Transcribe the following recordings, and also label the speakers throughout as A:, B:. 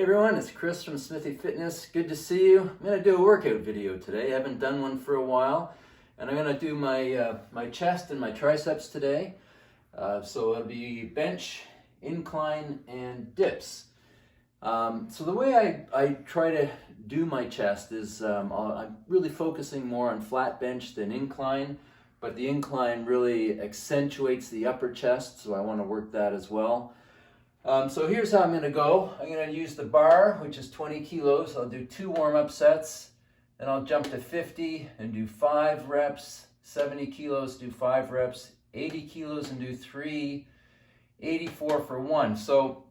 A: Hey everyone, it's Chris from Smithy Fitness. Good to see you. I'm going to do a workout video today. I haven't done one for a while. And I'm going to do my chest and my triceps today. So it'll be bench, incline, and dips. So the way I try to do my chest is I'm really focusing more on flat bench than incline. But the incline really accentuates the upper chest, so I want to work that as well. So here's how I'm going to go. I'm going to use the bar, which is 20 kilos. I'll do 2 warm-up sets. Then I'll jump to 50 and do 5 reps. 70 kilos, do 5 reps. 80 kilos and do 3. 84 for 1. So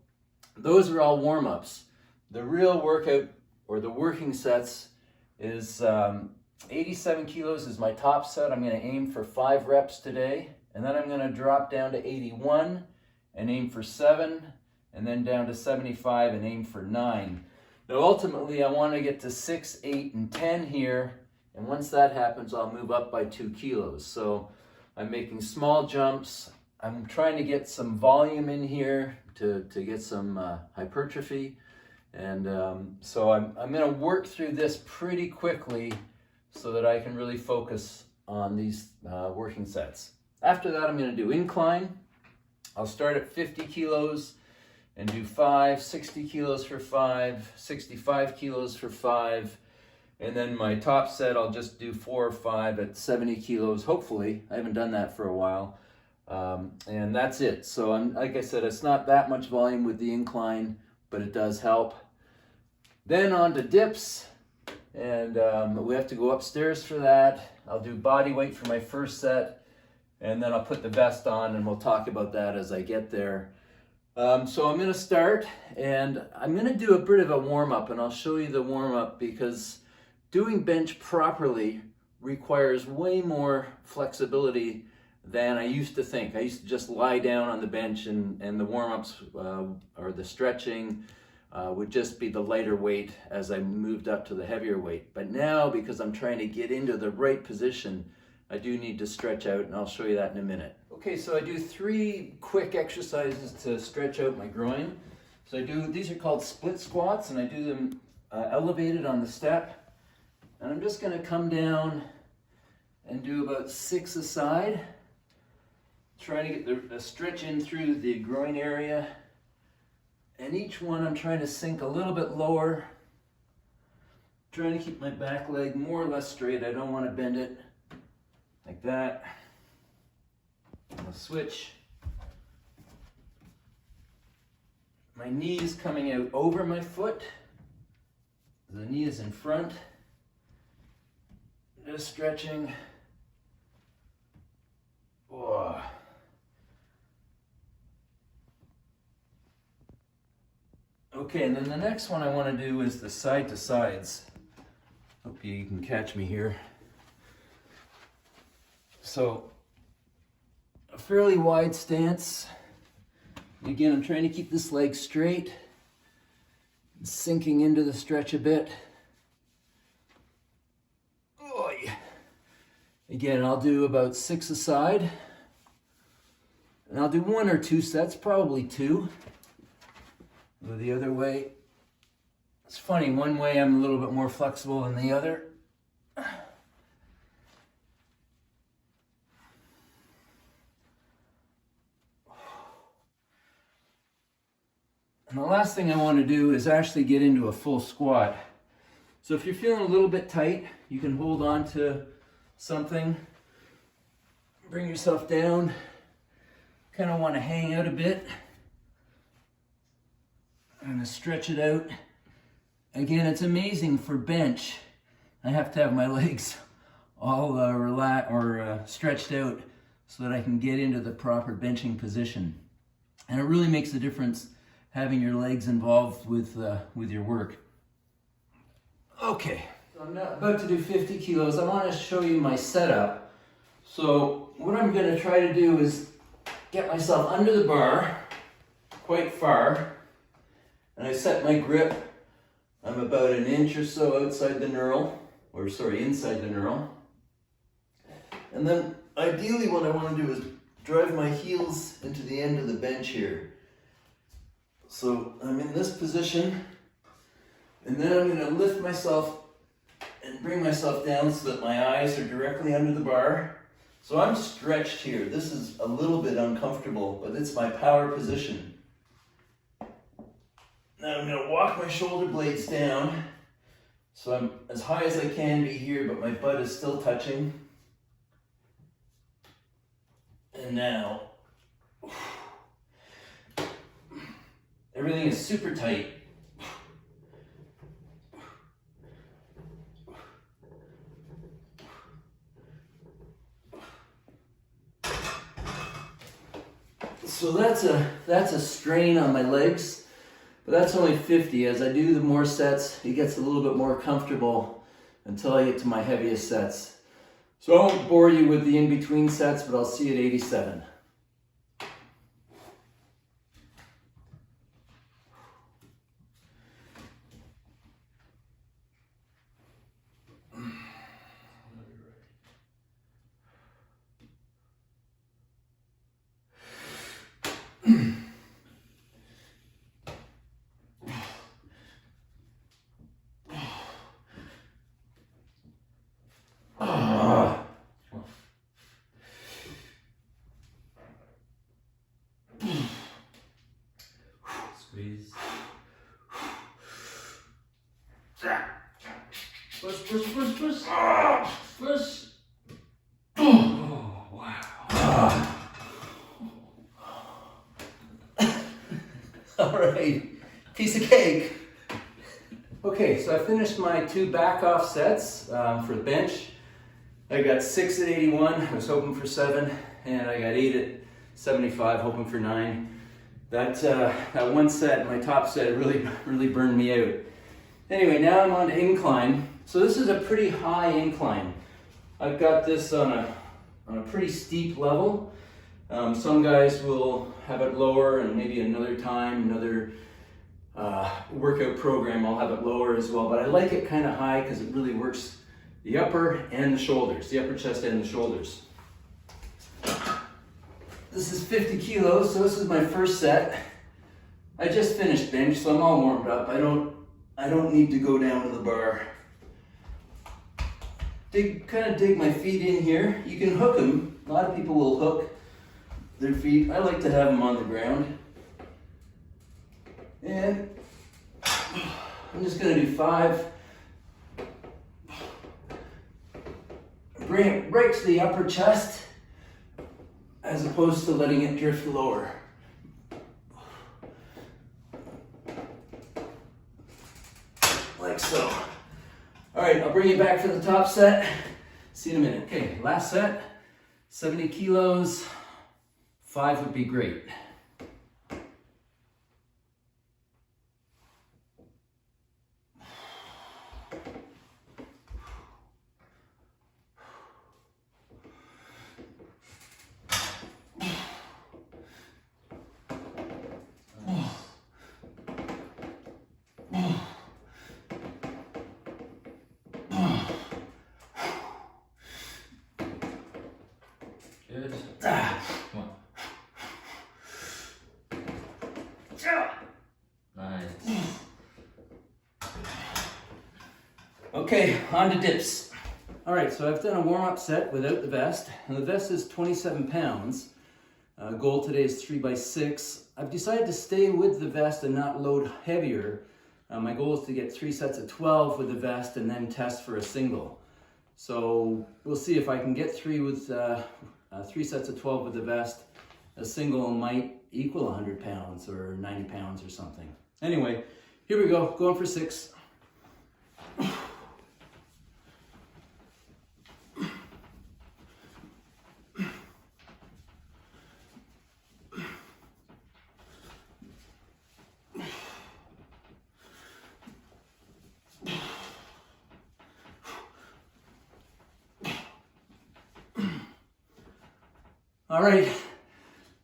A: those are all warm-ups. The real workout, or the working sets, is 87 kilos is my top set. I'm going to aim for 5 reps today. And then I'm going to drop down to 81 and aim for 7. And then down to 75 and aim for 9. Now ultimately I want to get to 6, 8, and 10 here, and once that happens I'll move up by 2 kilos. So I'm making small jumps. I'm trying to get some volume in here to get some hypertrophy, and so I'm going to work through this pretty quickly so that I can really focus on these working sets. After that I'm going to do incline. I'll start at 50 kilos and do 5, 60 kilos for 5, 65 kilos for 5, and then my top set I'll just do 4 or 5 at 70 kilos, hopefully. I haven't done that for a while, and that's it. So like I said, it's not that much volume with the incline, but it does help. Then on to dips, and we have to go upstairs for that. I'll do body weight for my first set, and then I'll put the vest on, and we'll talk about that as I get there. So I'm going to start, and I'm going to do a bit of a warm-up, and I'll show you the warm-up because doing bench properly requires way more flexibility than I used to think. I used to just lie down on the bench, and the warm-ups or the stretching would just be the lighter weight as I moved up to the heavier weight. But now, because I'm trying to get into the right position, I do need to stretch out, and I'll show you that in a minute. Okay, so I do 3 quick exercises to stretch out my groin. So these are called split squats, and I do them elevated on the step. And I'm just going to come down and do about 6 a side, trying to get the stretch in through the groin area. And each one I'm trying to sink a little bit lower, trying to keep my back leg more or less straight. I don't want to bend it. Like that. I'll switch. My knee is coming out over my foot. The knee is in front. Just stretching. Oh. Okay, and then the next one I want to do is the side to sides. Hope you can catch me here. So, a fairly wide stance. Again, I'm trying to keep this leg straight, sinking into the stretch a bit. Oh, yeah. Again, I'll do about 6 a side. And I'll do 1 or 2 sets, probably 2. Go the other way. It's funny, one way I'm a little bit more flexible than the other. And the last thing I want to do is actually get into a full squat. So if you're feeling a little bit tight, you can hold on to something, bring yourself down, kind of want to hang out a bit. I'm going to stretch it out. Again, it's amazing for bench. I have to have my legs all stretched out so that I can get into the proper benching position. And it really makes a difference having your legs involved with your work. Okay, so I'm about to do 50 kilos. I want to show you my setup. So what I'm going to try to do is get myself under the bar quite far, and I set my grip. I'm about an inch or so outside the knurl, inside the knurl. And then ideally what I want to do is drive my heels into the end of the bench here. So I'm in this position, And then I'm gonna lift myself and bring myself down so that my eyes are directly under the bar. So I'm stretched here. This is a little bit uncomfortable, but it's my power position. Now I'm gonna walk my shoulder blades down. So I'm as high as I can be here, but my butt is still touching. And now, everything is super tight. So that's a strain on my legs, but that's only 50. As I do the more sets, it gets a little bit more comfortable until I get to my heaviest sets. So I won't bore you with the in-between sets, but I'll see you at 87.
B: Squeeze.
A: Push, push, push, push. Push.
B: Oh, wow.
A: All right, piece of cake. Okay, so I finished my 2 back off sets for the bench. I got 6 at 81, I was hoping for 7, and I got 8 at 75, hoping for 9. That one set, my top set, really burned me out. Anyway, now I'm on to incline. So this is a pretty high incline. I've got this on a pretty steep level. Some guys will have it lower, and maybe another time, another workout program, I'll have it lower as well. But I like it kind of high because it really works the upper and the shoulders, the upper chest and the shoulders. This is 50 kilos, so this is my first set. I just finished bench, so I'm all warmed up. I don't need to go down to the bar. Kind of dig my feet in here. You can hook them. A lot of people will hook their feet. I like to have them on the ground. And I'm just gonna do 5. Bring it right to the upper chest, as opposed to letting it drift lower. Like so. All right, I'll bring you back for the top set. See you in a minute. Okay, last set, 70 kilos, 5 would be great.
B: Good. Come on. Nice.
A: Okay, on to dips. All right, so I've done a warm-up set without the vest, and the vest is 27 pounds. Goal today is 3x6. I've decided to stay with the vest and not load heavier. My goal is to get 3 sets of 12 with the vest and then test for a single. So we'll see if I can get 3 sets of 12 with the vest. A single might equal 100 pounds or 90 pounds or something. Anyway, here we go, going for 6. All right,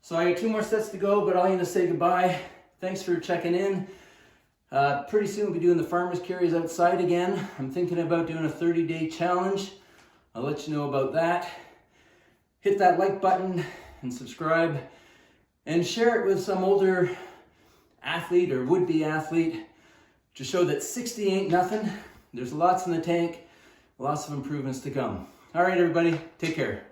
A: so I got 2 more sets to go, but I'll need to say goodbye. Thanks for checking in. Pretty soon we'll be doing the farmer's carries outside again. I'm thinking about doing a 30-day challenge. I'll let you know about that. Hit that like button and subscribe and share it with some older athlete or would-be athlete to show that 60 ain't nothing. There's lots in the tank, lots of improvements to come. All right, everybody, take care.